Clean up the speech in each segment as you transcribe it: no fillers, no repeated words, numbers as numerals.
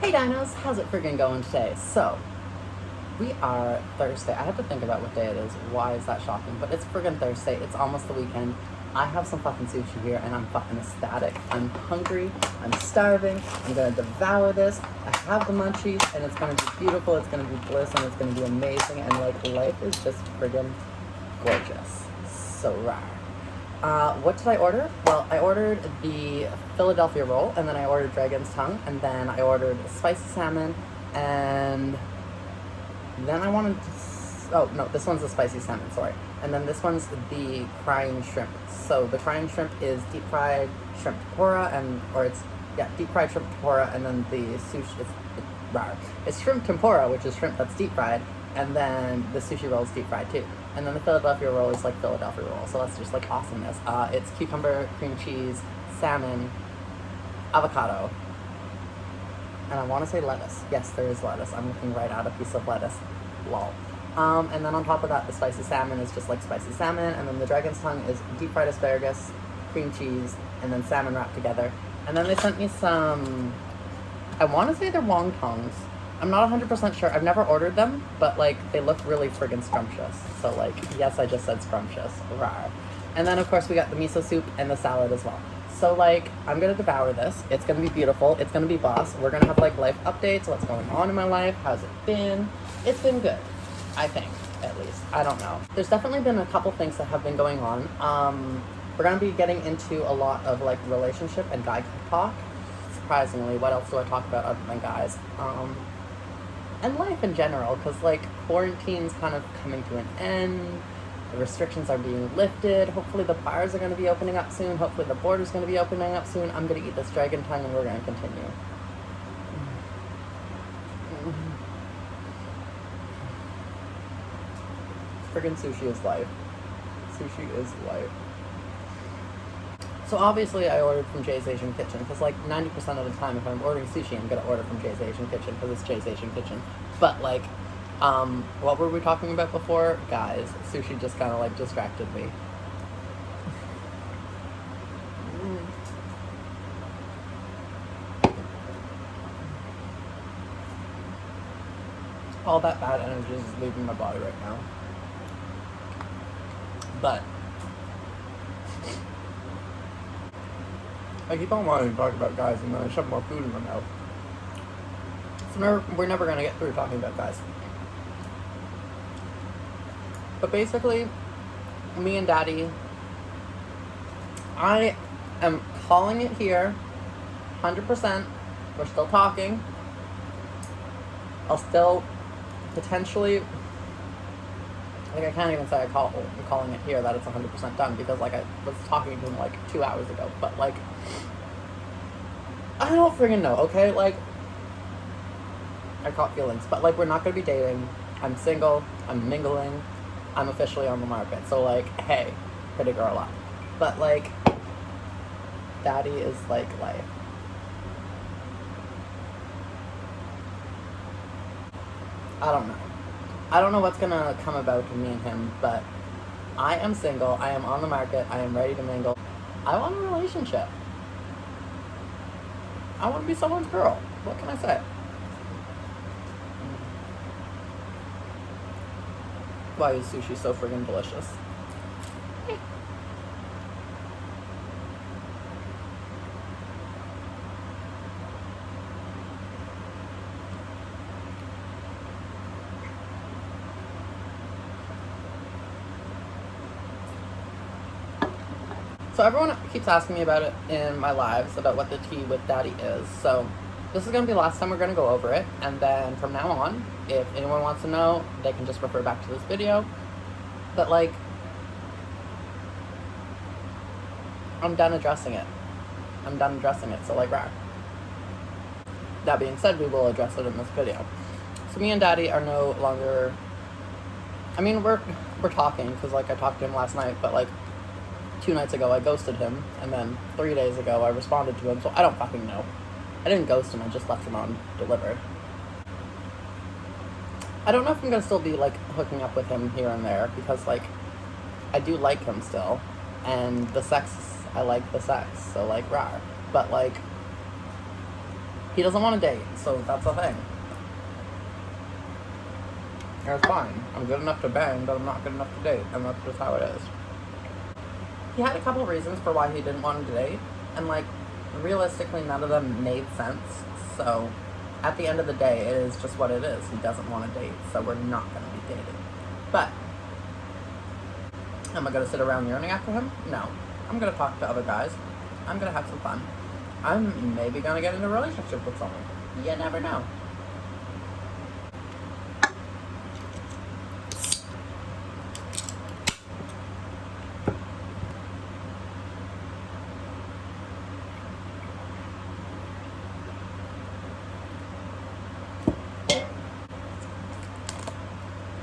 Hey dinos, how's it friggin' going today? So, we are Thursday. I have to think about what day it is. Why is that shocking? But it's friggin' Thursday. It's almost the weekend. I have some fucking sushi here and I'm fucking ecstatic. I'm hungry. I'm starving. I'm gonna devour this. I have the munchies and it's gonna be beautiful. It's gonna be bliss and it's gonna be amazing. And like, life is just friggin' gorgeous. So rare. What did I order? Well, I ordered the Philadelphia roll, and then I ordered dragon's tongue, and then I ordered spicy salmon, and then I wanted to... Oh, no, this one's the spicy salmon, sorry. And then this one's the crying shrimp. So the crying shrimp is deep-fried shrimp tempura, deep-fried shrimp tempura, and then the sushi... It's shrimp tempura, which is shrimp that's deep-fried, and then the sushi roll is deep-fried, too. And then the Philadelphia roll is like Philadelphia roll, so that's just like awesomeness. It's cucumber, cream cheese, salmon, avocado, and I want to say lettuce. Yes, there is lettuce. I'm looking right at a piece of lettuce. Lol. And then on top of that, the spicy salmon is just like spicy salmon, and then the dragon's tongue is deep fried asparagus, cream cheese, and then salmon wrapped together. And then they sent me some, I want to say they're wontons. I'm not 100% sure. I've never ordered them, but like they look really friggin' scrumptious. So like, yes, I just said scrumptious. Rawr. And then of course we got the miso soup and the salad as well. So like, I'm gonna devour this. It's gonna be beautiful. It's gonna be boss. We're gonna have like life updates. What's going on in my life? How's it been? It's been good, I think, at least. I don't know. There's definitely been a couple things that have been going on. We're gonna be getting into a lot of like relationship and guy talk. Surprisingly, what else do I talk about other than guys? And life in general, because like quarantine's kind of coming to an end, the restrictions are being lifted, hopefully the bars are going to be opening up soon, hopefully the border's going to be opening up soon. I'm going to eat this dragon tongue and we're going to continue. Friggin' sushi is life. Sushi is life. So obviously I ordered from Jay's Asian Kitchen, because like 90% of the time if I'm ordering sushi, I'm going to order from Jay's Asian Kitchen, because it's Jay's Asian Kitchen. But like, what were we talking about before? Guys, sushi just kind of like distracted me. All that bad energy is leaving my body right now. But I keep on wanting to talk about guys and then I shove more food in my mouth. So we're never going to get through talking about guys. But basically, me and Daddy, I am calling it here, 100%. We're still talking. I'll still potentially, like I can't even say I'm calling it here that it's 100% done, because like I was talking to him like 2 hours ago. But like, I don't friggin' know, okay? Like, I caught feelings, but like we're not gonna be dating. I'm single, I'm mingling, I'm officially on the market. So like, hey, pretty girl up. But like, Daddy is like life. I don't know. I don't know what's gonna come about with me and him, but I am single, I am on the market, I am ready to mingle. I want a relationship. I want to be someone's girl. What can I say? Why is sushi so friggin' delicious? So everyone keeps asking me about it in my lives, about what the tea with Daddy is. So this is going to be the last time we're going to go over it. And then from now on, if anyone wants to know, they can just refer back to this video. But like, I'm done addressing it. So like, rah. That being said, we will address it in this video. So me and Daddy are no longer, I mean, we're talking, because like I talked to him last night, but like 2 nights ago I ghosted him, and then 3 days ago I responded to him, so I don't fucking know. I didn't ghost him, I just left him on delivered. I don't know if I'm gonna still be like hooking up with him here and there, because like I do like him still, and the sex, I like the sex, so like rah. But like, He doesn't want to date, so that's the thing. And it's fine. I'm good enough to bang, but I'm not good enough to date, and that's just how it is. He had a couple reasons for why he didn't want to date, and like, realistically, none of them made sense. So, at the end of the day, it is just what it is. He doesn't want to date, so we're not going to be dating. But, am I going to sit around yearning after him? No. I'm going to talk to other guys. I'm going to have some fun. I'm maybe going to get in a relationship with someone. You never know.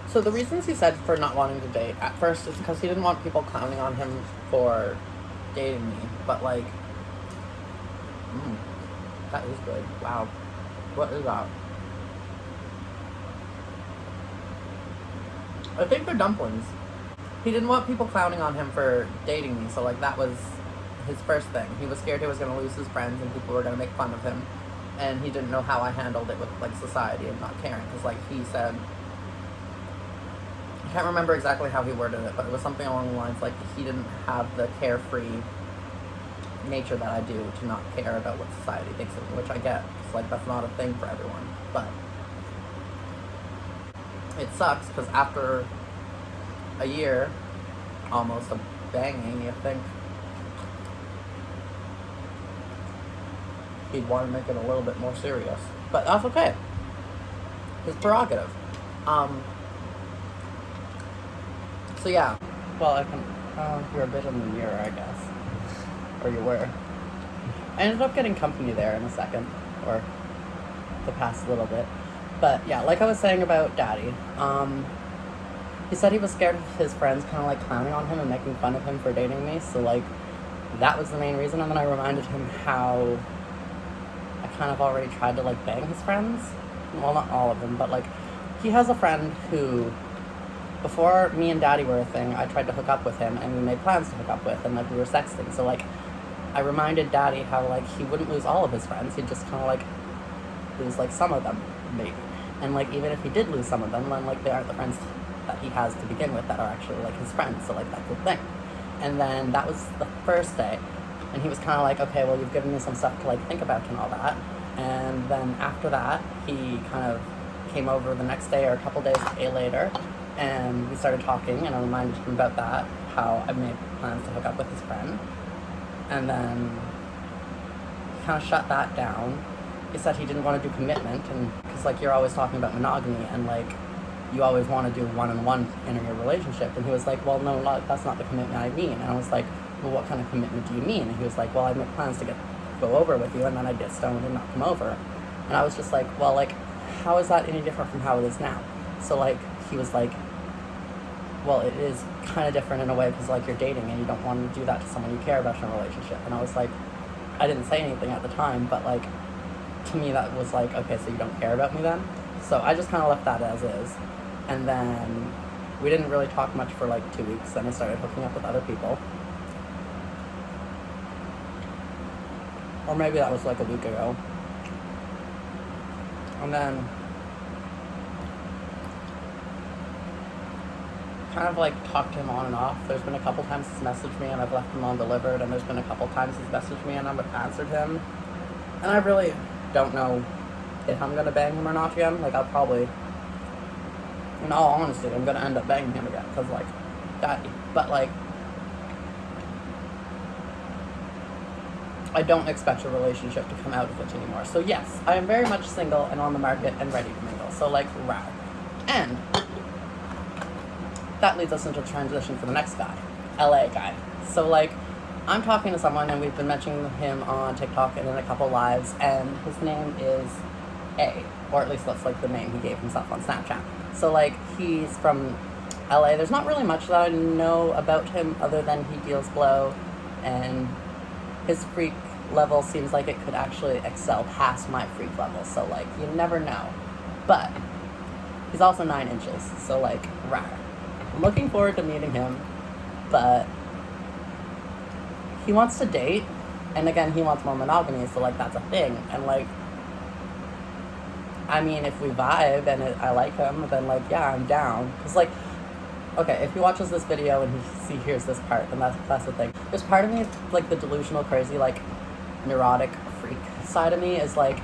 So the reasons he said for not wanting to date at first is because he didn't want people clowning on him for dating me. But like, that is good. Wow. What is that? I think they're dumplings. He didn't want people clowning on him for dating me, so like that was his first thing. He was scared he was going to lose his friends and people were going to make fun of him. And he didn't know how I handled it with like society and not caring. Because like he said, I can't remember exactly how he worded it, but it was something along the lines like he didn't have the carefree nature that I do to not care about what society thinks of me, which I get. It's like that's not a thing for everyone. But it sucks because after a year almost of banging, you think he'd want to make it a little bit more serious. But that's okay. His prerogative. So yeah. Well, I can... you're a bit in the mirror, I guess. Or you were. I ended up getting company there in a second. Or the past little bit. But yeah, like I was saying about Daddy. He said he was scared of his friends kind of like clowning on him and making fun of him for dating me. So like, that was the main reason. And then I reminded him how I kind of already tried to like bang his friends. Well, not all of them, but like, he has a friend who, before me and Daddy were a thing, I tried to hook up with him and we made plans to hook up with, and like we were sexting. So like, I reminded Daddy how like he wouldn't lose all of his friends. He'd just kind of like lose like some of them, maybe. And like, even if he did lose some of them, then like they aren't the friends that he has to begin with that are actually like his friends. So like, that's the thing. And then that was the first day. And he was kind of like, okay, well, you've given me some stuff to like think about and all that. And then after that, he kind of came over the next day or a couple days later, and we started talking, and I reminded him about that, how I made plans to hook up with his friend. And then he kind of shut that down. He said he didn't want to do commitment, and because like you're always talking about monogamy, and like you always want to do one-on-one in your relationship. And he was like, well, no, that's not the commitment I mean. And I was like, well, what kind of commitment do you mean? And he was like, well, I make plans to go over with you, and then I'd get stoned and not come over. And I was just like, well, like, how is that any different from how it is now? So like, he was like, well, it is kind of different in a way because like you're dating and you don't want to do that to someone you care about in a relationship. And I was like, I didn't say anything at the time, but like, to me that was like, okay, so you don't care about me then? So I just kind of left that as is. And then we didn't really talk much for like 2 weeks. Then I started hooking up with other people. Or maybe that was like a week ago. And then kind of like talked to him on and off. There's been a couple times he's messaged me and I've left him undelivered, and there's been a couple times he's messaged me and I've answered him. And I really don't know if I'm gonna bang him or not again. Like, I'll probably, in all honesty, I'm gonna end up banging him again because like, Daddy. But like, I don't expect a relationship to come out of it anymore. So yes, I am very much single and on the market and ready to mingle. So like, rad. And that leads us into transition for the next guy, LA guy. So like, I'm talking to someone and we've been mentioning him on TikTok and in a couple lives, and his name is A, or at least that's like the name he gave himself on Snapchat. So like, he's from LA. There's not really much that I know about him other than he deals blow, and his freak level seems like it could actually excel past my freak level. So like, you never know. But he's also 9 inches, so like, rad. I'm looking forward to meeting him, but he wants to date, and again, he wants more monogamy, so like, that's a thing. And like, I mean, if we vibe and I like him, then like, yeah, I'm down. Cause like, okay, if he watches this video and he hears this part, then that's the thing. There's part of me, like the delusional, crazy, like neurotic freak side of me is like,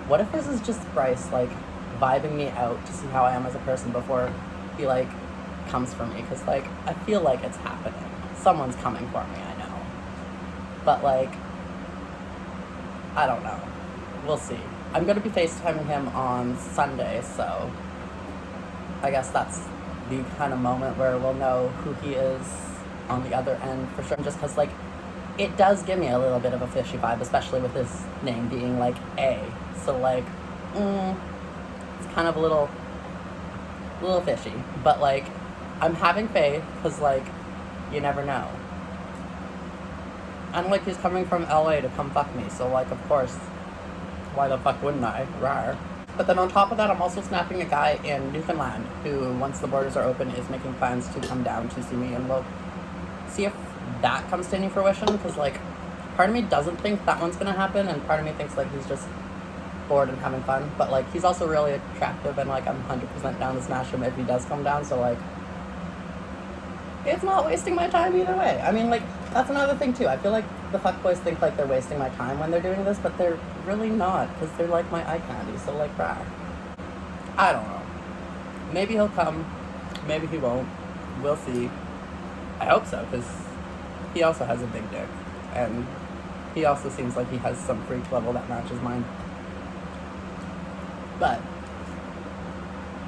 what if this is just Bryce like vibing me out to see how I am as a person before he like comes for me? Cause like I feel like it's happening. Someone's coming for me, I know. But like, I don't know. We'll see. I'm gonna be FaceTiming him on Sunday, so I guess that's the kind of moment where we'll know who he is on the other end for sure. Just because, like, it does give me a little bit of a fishy vibe, especially with his name being, like, A. So, like, it's kind of a little fishy. But, like, I'm having faith because, like, you never know. And, like, he's coming from LA to come fuck me, so, like, of course, why the fuck wouldn't I? Rawr. But then on top of that, I'm also snapping a guy in Newfoundland who, once the borders are open, is making plans to come down to see me, and we'll see if that comes to any fruition, because, like, part of me doesn't think that one's going to happen, and part of me thinks, like, he's just bored and having fun. But, like, he's also really attractive, and, like, I'm 100% down to smash him if he does come down, so, like, it's not wasting my time either way. I mean, like, that's another thing, too. I feel like the fuckboys think, like, they're wasting my time when they're doing this, but they're really not, because they're, like, my eye candy, so, like, rah. I don't know. Maybe he'll come. Maybe he won't. We'll see. I hope so, because he also has a big dick, and he also seems like he has some freak level that matches mine. But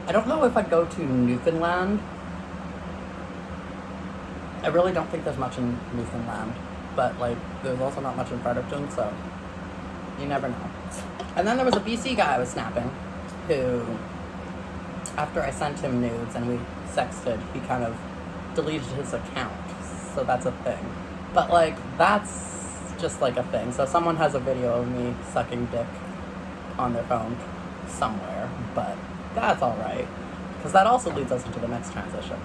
I don't know if I'd go to Newfoundland. I really don't think there's much in Newfoundland, but, like, there's also not much in Fredericton, so you never know. And then there was a BC guy I was snapping who, after I sent him nudes and we sexted, he kind of deleted his account, so that's a thing. But, like, that's just, like, a thing. So someone has a video of me sucking dick on their phone somewhere, but that's alright, because that also leads us into the next transition.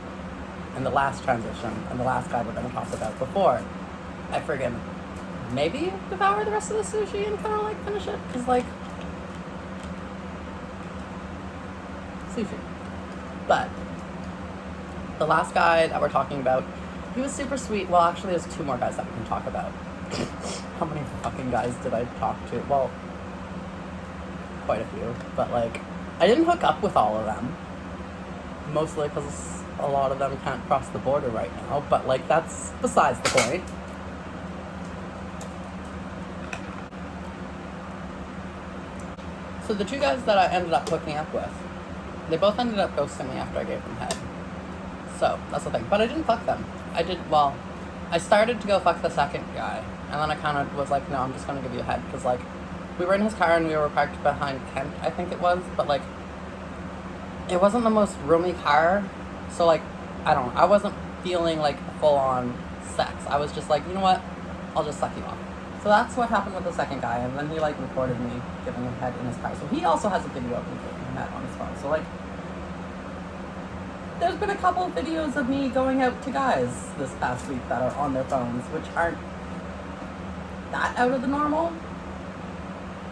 And the last transition, and the last guy we're going to talk about before I friggin' maybe devour the rest of the sushi and kind of, like, finish it, because, like, sushi. But the last guy that we're talking about, he was super sweet. Well, actually, there's two more guys that we can talk about. How many fucking guys did I talk to? Well, quite a few, but, like, I didn't hook up with all of them, mostly because a lot of them can't cross the border right now, but, like, that's besides the point. So the two guys that I ended up hooking up with, they both ended up ghosting me after I gave them head. So, that's the thing. But I didn't fuck them. I started to go fuck the second guy, and then I kind of was like, no, I'm just going to give you a head, because, like, we were in his car and we were parked behind Kent, I think it was, but, like, it wasn't the most roomy car. So, like, I wasn't feeling, like, full-on sex. I was just like, you know what? I'll just suck you off. So that's what happened with the second guy, and then he, like, recorded me giving him head in his car. So he also has a video of me giving him head on his phone. So, like, there's been a couple of videos of me going out to guys this past week that are on their phones, which aren't that out of the normal.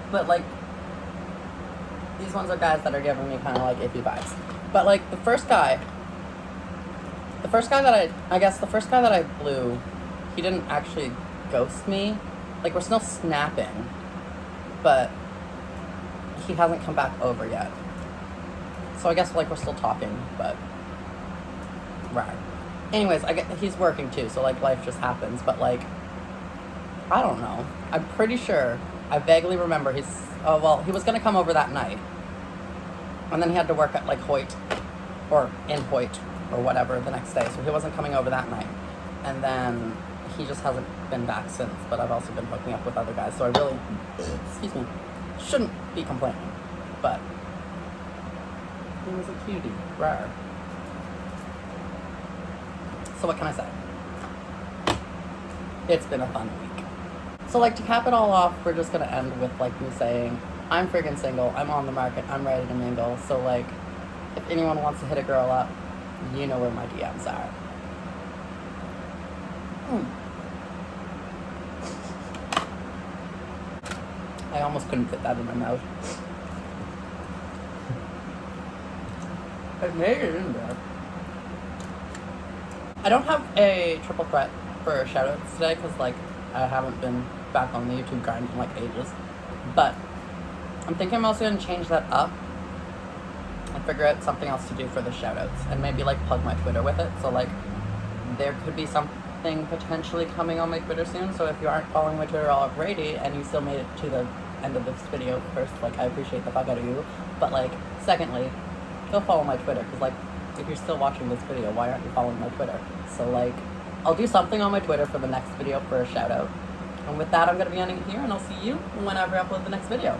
But, like, these ones are guys that are giving me kind of, like, iffy vibes. But, like, the first guy that I blew, he didn't actually ghost me. Like, we're still snapping, but he hasn't come back over yet. So I guess, like, we're still talking, but right. Anyways, he's working too, so, like, life just happens. But, like, I don't know. I'm pretty sure, I vaguely remember he was gonna come over that night, and then he had to work at, like, Hoyt, or in Hoyt, or whatever, the next day, so he wasn't coming over that night. And then he just hasn't been back since, but I've also been hooking up with other guys, so I really, shouldn't be complaining. But he was a cutie, rare. So what can I say? It's been a fun week. So, like, to cap it all off, we're just gonna end with, like, me saying, I'm friggin' single, I'm on the market, I'm ready to mingle, so, like, if anyone wants to hit a girl up, you know where my DMs are. I almost couldn't fit that in my mouth. I made it in there. I don't have a triple threat for shoutouts today because, like, I haven't been back on the YouTube grind in, like, ages. But I'm thinking I'm also going to change that up and figure out something else to do for the shoutouts and maybe, like, plug my Twitter with it. So, like, there could be something potentially coming on my Twitter soon. So if you aren't following my Twitter already and you still made it to the end of this video, first, like, I appreciate the fuck out of you. But, like, secondly, go follow my Twitter because, like, if you're still watching this video, why aren't you following my Twitter? So, like, I'll do something on my Twitter for the next video for a shout out. And with that, I'm going to be ending it here, and I'll see you whenever I upload the next video.